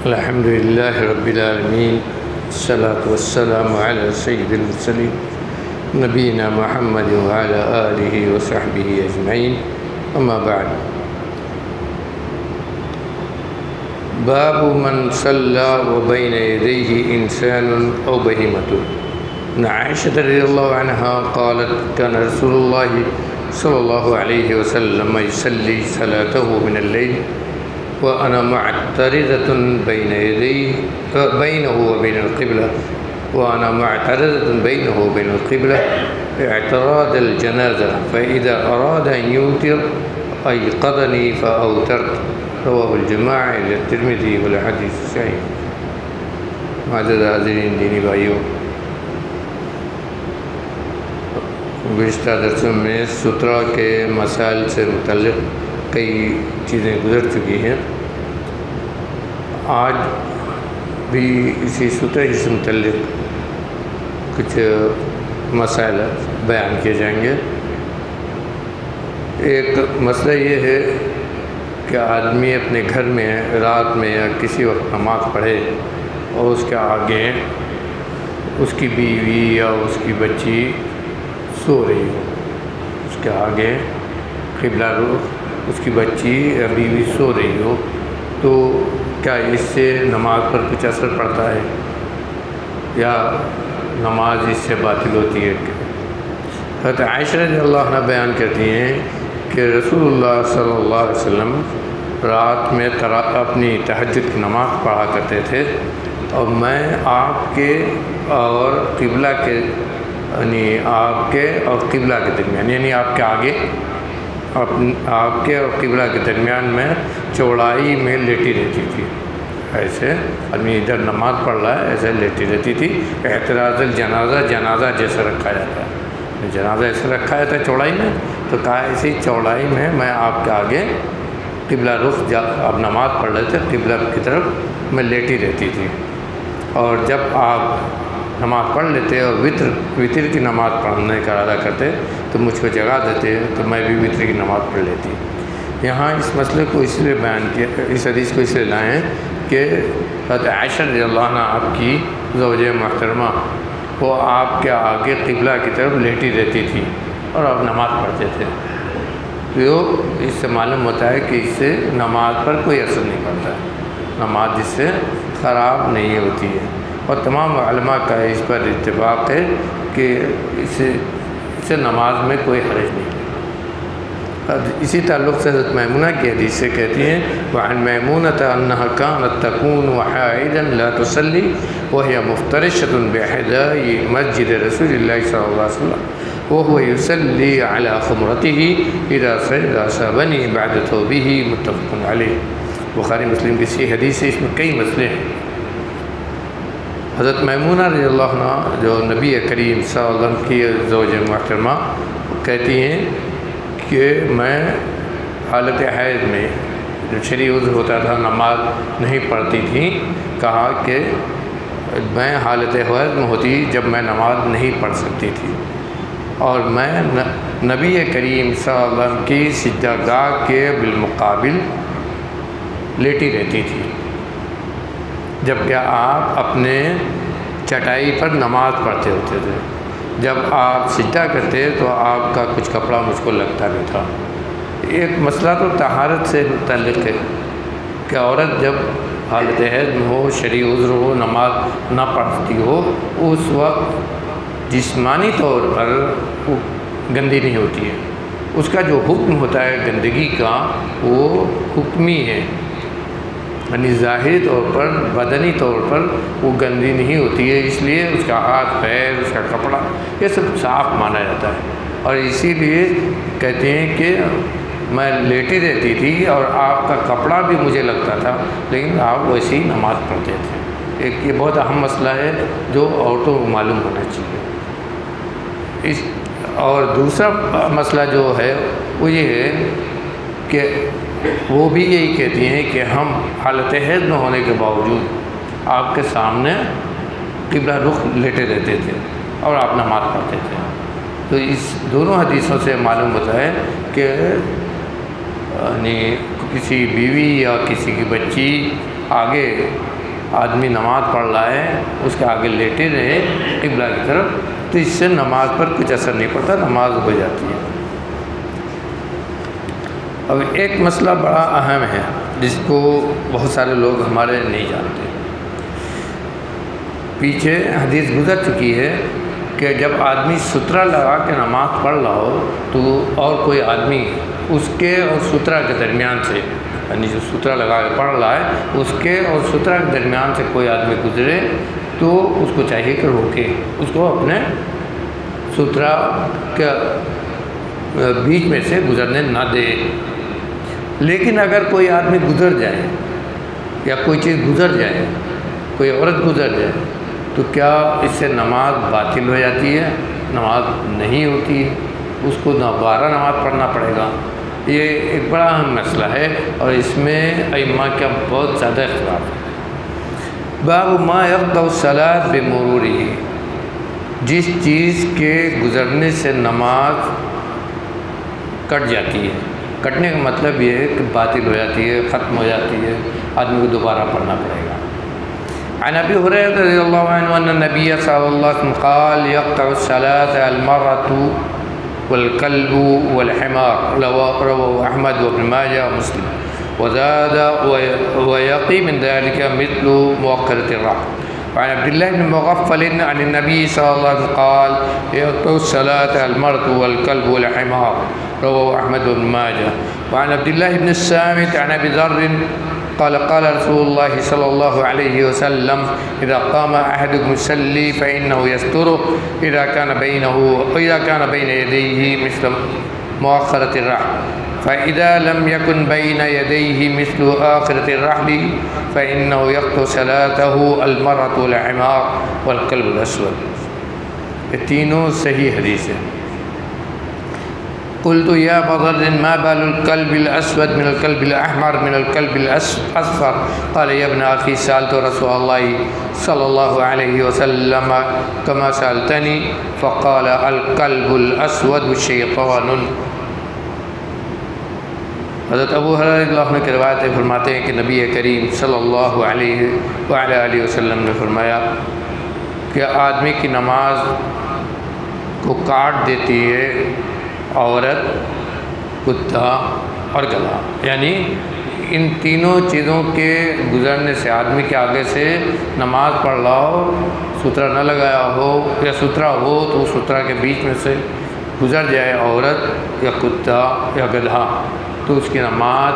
الحمد للہ رب العالمین، الصلاۃ والسلام علی سید المرسلین نبینا محمد وعلی آلہ وصحبہ اجمعین، اما بعد۔ باب من صلی وبین یدیہ انسان او بہیمۃ۔ عن عائشة رضی اللہ عنہا قالت كان رسول اللہ صلی اللہ علیہ وسلم یصلی صلاته من اللیل وأنا معترضة بينه وبين القبلة اعتراض الجنازة، فإذا أراد أن يوتر أيقظني فأوترت، رواه الجماعة إلا الترمذي والحديث صحيح۔ معزز حاضرین دینی بھائیوں، گزشتہ درسوں میں سترہ کے مسائل سے متعلق کئی چیزیں گزر چکی ہیں۔ آج بھی اسی سترہ سے متعلق کچھ مسائل بیان کیے جائیں گے۔ ایک مسئلہ یہ ہے کہ آدمی اپنے گھر میں رات میں یا کسی وقت نماز پڑھے اور اس کے آگے اس کی بیوی یا اس کی بچی سو رہی ہو، اس کے آگے قبلہ رخ اس کی بچی یا بیوی سو رہی ہو، تو کیا اس سے نماز پر کچھ اثر پڑتا ہے یا نماز اس سے باطل ہوتی ہے؟ حضرت عائشہ رضی اللہ عنہ بیان کرتی ہیں کہ رسول اللہ صلی اللہ علیہ وسلم رات میں اپنی تہجد کی نماز پڑھا کرتے تھے، اور میں آپ کے اور قبلہ کے آپ کے اور قبلہ کے درمیان، یعنی آپ کے آگے آپ کے اور قبلہ کے درمیان میں چوڑائی میں لیٹی رہتی تھی۔ ایسے آدمی ادھر نماز پڑھ رہا ہے، ایسے لیٹی رہتی تھی۔ اعتراض الجنازہ، جنازہ جیسا رکھا جاتا ہے، جنازہ ایسے رکھا جاتا ہے چوڑائی میں، تو کہا اسی چوڑائی میں آپ کے آگے قبلہ رخ آپ نماز پڑھ رہے تھے، قبلہ کی طرف میں لیٹی رہتی تھی، اور جب آپ نماز پڑھ لیتے اور وطر کی نماز پڑھنے کا ارادہ کرتے تو مجھ کو جگا دیتے، تو میں بھی وطر کی نماز پڑھ لیتی۔ یہاں اس مسئلے کو اس لیے بیان کیا، اس حدیث کو اس لیے لائے ہیں کہ حضرت عائشہ رضی اللہ عنہ آپ کی زوجہ محترمہ، وہ آپ کے آگے قبلہ کی طرف لیٹی رہتی تھی اور آپ نماز پڑھتے تھے، تو اس سے معلوم ہوتا ہے کہ اس سے نماز پر کوئی اثر نہیں پڑتا ہے، نماز جس سے خراب نہیں ہوتی ہے، اور تمام علماء کا اس پر اتفاق ہے کہ اس سے نماز میں کوئی حرج نہیں ہے۔ اسی تعلق سے حضرت میمونہ کی حدیث سے کہتی ہیں وعن میمونۃ انہا کانت تکون حائضا لا تصلی وہی مفترشۃ بحذاء مسجد رسول اللہ صلی اللہ علیہ وسلم وهو يصلي على خمرته اذا صلى صابني بعد ثوبه، متفق علیہ۔ بخاری مسلم کی صحیح حدیث ہے، اس میں کئی مسئلے ہیں۔ حضرت میمونہ رضی اللہ عنہ جو نبی کریم صلی اللہ علیہ وسلم کی زوج محترمہ کہتی ہیں کہ میں حالت حیض میں جو شرعی عذر ہوتا تھا نماز نہیں پڑھتی تھی، کہا کہ میں حالت حیض میں ہوتی جب میں نماز نہیں پڑھ سکتی تھی، اور میں نبی کریم صلی اللہ علیہ وسلم کی سجدہ گاہ کے بالمقابل لیٹی رہتی تھی، جبکہ آپ اپنے چٹائی پر نماز پڑھتے ہوتے تھے۔ جب آپ سجدہ کرتے تو آپ کا کچھ کپڑا مجھ کو لگتا نہیں تھا۔ ایک مسئلہ تو طہارت سے متعلق ہے کہ عورت جب حالت حیض میں ہو، شرعی عذر ہو، نماز نہ پڑھتی ہو، اس وقت جسمانی طور پر وہ گندی نہیں ہوتی ہے، اس کا جو حکم ہوتا ہے گندگی کا وہ حکمی ہے، یعنی ظاہری طور پر بدنی طور پر وہ گندی نہیں ہوتی ہے، اس لیے اس کا ہاتھ پیر اس کا کپڑا یہ سب صاف مانا جاتا ہے، اور اسی لیے کہتے ہیں کہ میں لیٹی رہتی تھی اور آپ کا کپڑا بھی مجھے لگتا تھا لیکن آپ ویسے ہی نماز پڑھتے تھے۔ ایک یہ بہت اہم مسئلہ ہے جو عورتوں کو معلوم ہونا چاہیے۔ اور دوسرا مسئلہ جو ہے وہ یہ ہے کہ وہ بھی یہی کہتی ہیں کہ ہم حالت حیض میں ہونے کے باوجود آپ کے سامنے قبلہ رخ لیٹے رہتے تھے اور آپ نماز پڑھتے تھے، تو اس دونوں حدیثوں سے معلوم ہوتا ہے کہ یعنی کسی بیوی یا کسی کی بچی آگے آدمی نماز پڑھ رہا ہے اس کے آگے لیٹے رہے قبلہ کی طرف، تو اس سے نماز پر کچھ اثر نہیں پڑتا، نماز ہو جاتی ہے۔ اب ایک مسئلہ بڑا اہم ہے جس کو بہت سارے لوگ ہمارے نہیں جانتے۔ پیچھے حدیث گزر چکی ہے کہ جب آدمی سترہ لگا کے نماز پڑھ رہا ہو تو اور کوئی آدمی اس کے اور سترہ کے درمیان سے، یعنی جو سترہ لگا کے پڑھ رہا ہے اس کے اور سترہ کے درمیان سے کوئی آدمی گزرے تو اس کو چاہیے کہ روکے، اس کو اپنے سترہ کے بیچ میں سے گزرنے نہ دے۔ لیکن اگر کوئی آدمی گزر جائے یا کوئی چیز گزر جائے، کوئی عورت گزر جائے، تو کیا اس سے نماز باطل ہو جاتی ہے؟ نماز نہیں ہوتی ہے، اس کو دوبارہ نماز پڑھنا پڑے گا۔ یہ ایک بڑا اہم مسئلہ ہے اور اس میں ائمہ کا بہت زیادہ اختلاف ہے۔ باب ما یقطع الصلاۃ بمرورہ، جس چیز کے گزرنے سے نماز کٹ جاتی ہے۔ کٹنے کا مطلب یہ ہے کہ باطل ہو جاتی ہے، ختم ہو جاتی ہے، آدمی کو دوبارہ پڑھنا پڑے گا۔ عن ابی ہریرہ رضی اللہ عنہ ان النبی صلی اللہ علیہ وسلم قال یقطع الصلاۃ المرأة والکلب والحمار، رواه احمد وابن ماجہ ومسلم، وزاد ويقي من ذلك مثل مؤخرة الرحل۔ وعن عبد الله بن مغفل عن النبي صلى الله عليه وسلم قال يقطع الصلاة المرأة والكلب والحمار، رواه أحمد بن ماجه۔ وعن عبد الله بن الصامت عن أبي ذر قال قال رسول الله صلى الله عليه وسلم إذا قام أحدكم يصلي فإنه يستره إذا كان بين يديه مثل مؤخرة الرحل، فإذا لم يكن بين يديه مثل آخرة الرحل فإنه يقطع صلاته المرأة والحمار والكلب الأسود۔ یہ تینوں صحیح حدیث ہیں۔ قلت یا ابا ذر ما بال الكلب الأسود من الكلب الأحمر من الكلب الأصفر؟ قال يا ابن أخي سألت رسول الله صلى الله عليه وسلم كما سألتني فقال الكلب الأسود شيطان۔ حضرت ابو ہریرہ رضی اللہ عنہ کی روایت فرماتے ہیں کہ نبی کریم صلی اللہ علیہ وآلہ وسلم نے فرمایا کہ آدمی کی نماز کو کاٹ دیتی ہے عورت، کتا اور گدھا، یعنی ان تینوں چیزوں کے گزرنے سے آدمی کے آگے سے نماز پڑھ رہا ہو، سترہ نہ لگایا ہو یا سترہ ہو تو سترہ کے بیچ میں سے گزر جائے عورت یا کتا یا گدھا تو اس کی نماز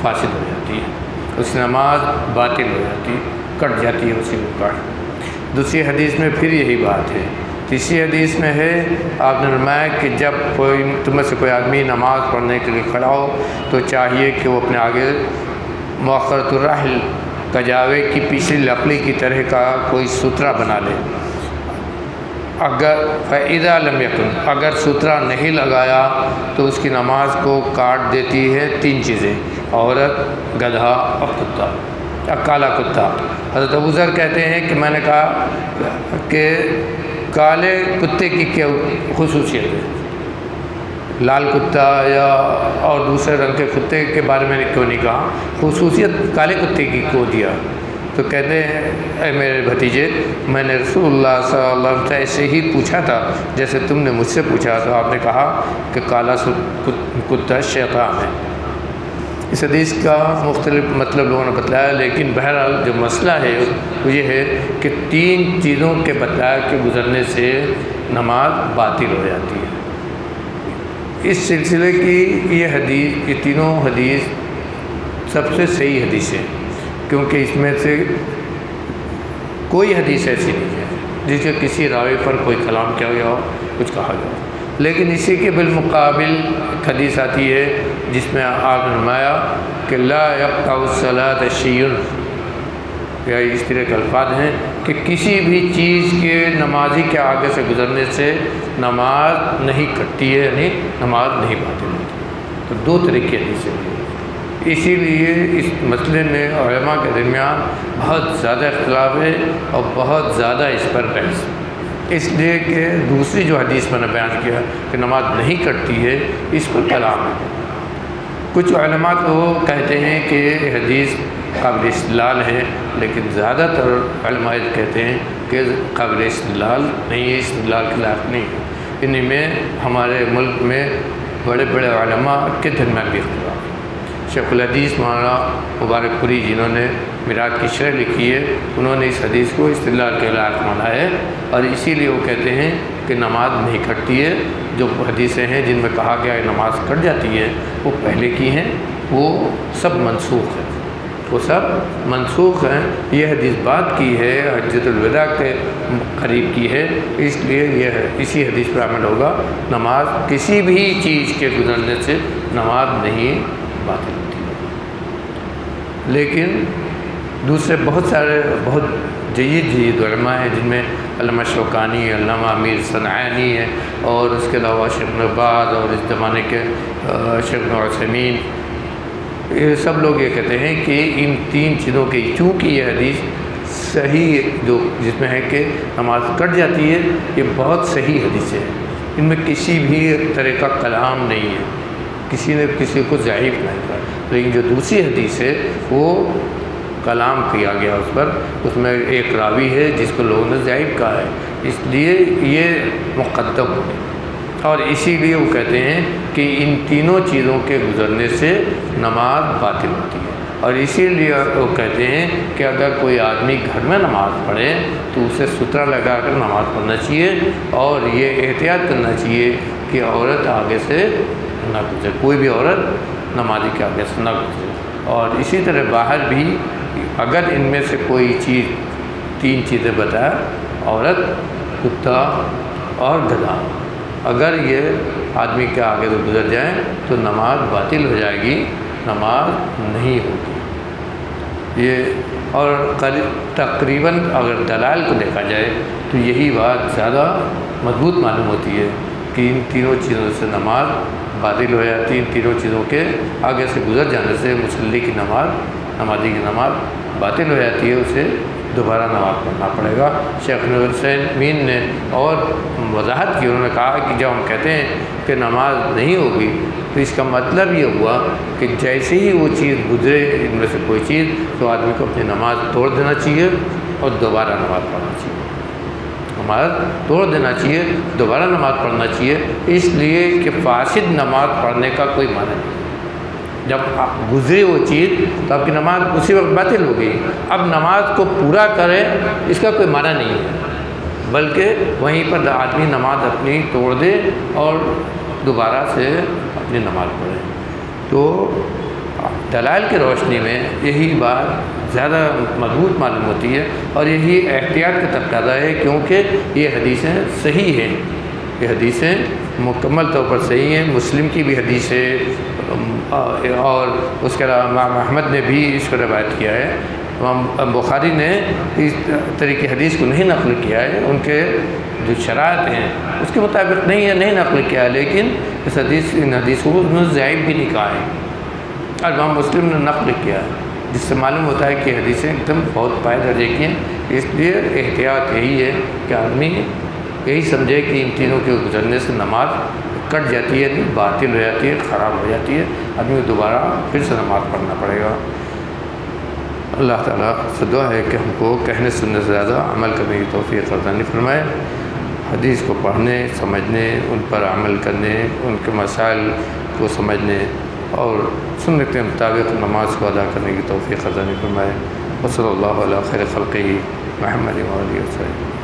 فاسد ہو جاتی ہے، اس کی نماز باطل ہو جاتی ہے، کٹ جاتی ہے اسی کو کاٹ۔ دوسری حدیث میں پھر یہی بات ہے۔ تیسری حدیث میں ہے آپ نے فرمایا کہ جب کوئی تم میں سے کوئی آدمی نماز پڑھنے کے لیے کھڑا ہو تو چاہیے کہ وہ اپنے آگے مؤخرۃ الرحل کجاوے کی پچھلی لکڑی کی طرح کا کوئی سترہ بنا لے۔ اگر فإذا لم يكن، اگر سترہ نہیں لگایا تو اس کی نماز کو کاٹ دیتی ہے تین چیزیں، عورت، گدھا اور کتا، کالا کتا۔ حضرت ابو ذر کہتے ہیں کہ میں نے کہا کہ کالے کتے کی کیا خصوصیت ہے، لال کتا یا اور دوسرے رنگ کے کتے کے بارے میں نے کیوں نہیں کہا، خصوصیت کالے کتے کی کیوں دیا؟ تو کہتے ہیں اے میرے بھتیجے، میں نے رسول اللہ صلی اللہ علیہ وسلم سے ایسے ہی پوچھا تھا جیسے تم نے مجھ سے پوچھا، تو آپ نے کہا کہ کالا کتا شیطان ہے۔ اس حدیث کا مختلف مطلب لوگوں نے بتلایا، لیکن بہرحال جو مسئلہ ہے وہ یہ ہے کہ تین چیزوں کے بتلایا کے گزرنے سے نماز باطل ہو جاتی ہے۔ اس سلسلے کی یہ تینوں حدیث سب سے صحیح حدیث ہے، کیونکہ اس میں سے کوئی حدیث ایسی نہیں ہے جس کے کسی راوی پر کوئی کلام کیا گیا ہو، کچھ کہا گیا ہو۔ لیکن اسی کے بالمقابل ایک حدیث آتی ہے جس میں آپ نے فرمایا کہ لا یقطع الصلاۃ شیء، یا اس طرح کے الفاظ ہیں کہ کسی بھی چیز کے نمازی کے آگے سے گزرنے سے نماز نہیں کٹتی ہے، یعنی نماز نہیں باطل ہوتی۔ تو دو طرح کی حدیثیں ہیں، اسی لیے اس مسئلے میں علماء کے درمیان بہت زیادہ اختلاف ہے اور بہت زیادہ اس پر بحث، اس لیے کہ دوسری جو حدیث میں نے بیان کیا کہ نماز نہیں کٹتی ہے، اس پر کلام ہے۔ کچھ علماء تو کہتے ہیں کہ حدیث قابل استدلال ہے، لیکن زیادہ تر علماء کہتے ہیں کہ قابل استدلال نہیں ہے، استدلال کے لائق نہیں ہے۔ ان میں ہمارے ملک میں بڑے بڑے علماء کے درمیان بھی اختلاف ہے۔ شیخ الحدیث مولانا مبارک پوری جنہوں نے میراث کی شرح لکھی ہے، انہوں نے اس حدیث کو استدلال کے لائق مانا ہے، اور اسی لیے وہ کہتے ہیں کہ نماز نہیں کٹتی ہے۔ جو حدیثیں ہیں جن میں کہا گیا ہے نماز کٹ جاتی ہے، وہ پہلے کی ہیں، وہ سب منسوخ ہیں، وہ سب منسوخ ہیں۔ یہ حدیث بات کی ہے، حجۃ الوداع کے قریب کی ہے، اس لیے یہ اسی حدیث پر عمل ہوگا۔ نماز کسی بھی چیز کے گزرنے سے نماز نہیں باطل ہوتی۔ لیکن دوسرے بہت سارے بہت جید علماء ہیں، جن میں علامہ شوکانی، علامہ امیر صنعانی ہے، اور اس کے علاوہ شیخ ابن باز اور اس زمانے کے شیخ ابن عثیمین، یہ سب لوگ یہ کہتے ہیں کہ ان تین چیزوں کی، چونکہ یہ حدیث صحیح جو جس میں ہے کہ نماز کٹ جاتی ہے، یہ بہت صحیح حدیث ہے، ان میں کسی بھی طرح کا کلام نہیں ہے، کسی نے کسی کو ضعیف نہیں کہا۔ لیکن جو دوسری حدیث ہے وہ کلام کیا گیا اس پر، اس میں ایک راوی ہے جس کو لوگوں نے ضعیف کہا ہے، اس لیے یہ مقدم ہو گیا، اور اسی لیے وہ کہتے ہیں کہ ان تینوں چیزوں کے گزرنے سے نماز باطل ہوتی ہے۔ اور اسی لیے وہ کہتے ہیں کہ اگر کوئی آدمی گھر میں نماز پڑھے تو اسے سترہ لگا کر نماز پڑھنا چاہیے، اور یہ احتیاط کرنا چاہیے کہ عورت آگے سے نہ گزرے، کوئی بھی عورت نمازی کے آگے سے نہ گزرے۔ اور اسی طرح باہر بھی اگر ان میں سے کوئی چیز، تین چیزیں بتایا، عورت، کتا اور گدھا، اگر یہ آدمی کے آگے سے گزر جائیں تو نماز باطل ہو جائے گی، نماز نہیں ہوگی۔ یہ اور تقریباً اگر دلائل کو دیکھا جائے تو یہی بات زیادہ مضبوط معلوم ہوتی ہے کہ ان تینوں چیزوں سے نماز باطل ہو جاتی ہے، ان تینوں چیزوں کے آگے سے گزر جانے سے مصلی کی نماز، نمازی کی نماز باطل ہو جاتی ہے، اسے دوبارہ نماز پڑھنا پڑے گا۔ شیخ عثیمین نے اور وضاحت کی، انہوں نے کہا کہ جب ہم کہتے ہیں کہ نماز نہیں ہوگی تو اس کا مطلب یہ ہوا کہ جیسے ہی وہ چیز گزرے ان میں سے کوئی چیز، تو آدمی کو اپنی نماز توڑ دینا چاہیے اور دوبارہ نماز پڑھنا چاہیے، نماز توڑ دینا چاہیے، دوبارہ نماز پڑھنا چاہیے، اس لیے کہ فاسد نماز پڑھنے کا کوئی معنی نہیں۔ جب گزری وہ چیز تو آپ کی نماز اسی وقت باطل ہو گئی، اب نماز کو پورا کریں اس کا کوئی معنی نہیں ہے، بلکہ وہیں پر آدمی نماز اپنی توڑ دے اور دوبارہ سے اپنی نماز پڑھے۔ تو دلائل کی روشنی میں یہی بات زیادہ مضبوط معلوم ہوتی ہے، اور یہی احتیاط کا تقاضا ہے، کیونکہ یہ حدیثیں صحیح ہیں، یہ حدیثیں مکمل طور پر صحیح ہیں۔ مسلم کی بھی حدیث ہے، اور اس کے علاوہ امام احمد نے بھی اس کو روایت کیا ہے، امام بخاری نے اس طرح کی حدیث کو نہیں نقل کیا ہے، ان کے جو شرائط ہیں اس کے مطابق نہیں ہے، نہیں نقل کیا ہے، لیکن ان حدیثوں کو انہوں نے ضعیف بھی نہیں کہا ہے، اور امام مسلم نے نقل کیا ہے، جس سے معلوم ہوتا ہے کہ حدیثیں ایک دم بہت پائے درجے کی ہیں۔ اس لیے احتیاط یہی ہے کہ آدمی یہی سمجھے کہ ان تینوں کے گزرنے سے نماز کٹ جاتی ہے، نہیں باطل ہو جاتی ہے، خراب ہو جاتی ہے، آدمی کو دوبارہ پھر سے نماز پڑھنا پڑے گا۔ اللہ تعالیٰ سے دعا ہے کہ ہم کو کہنے سننے سے زیادہ عمل کرنے کی توفیق عطا فرمائے، حدیث کو پڑھنے، سمجھنے، ان پر عمل کرنے، ان کے مسائل کو سمجھنے اور سنت کے مطابق نماز کو ادا کرنے کی توفیق عطا فرمائے۔ وصلی اللہ علیہ خیر خلقہ محمد و آلہ وسلم۔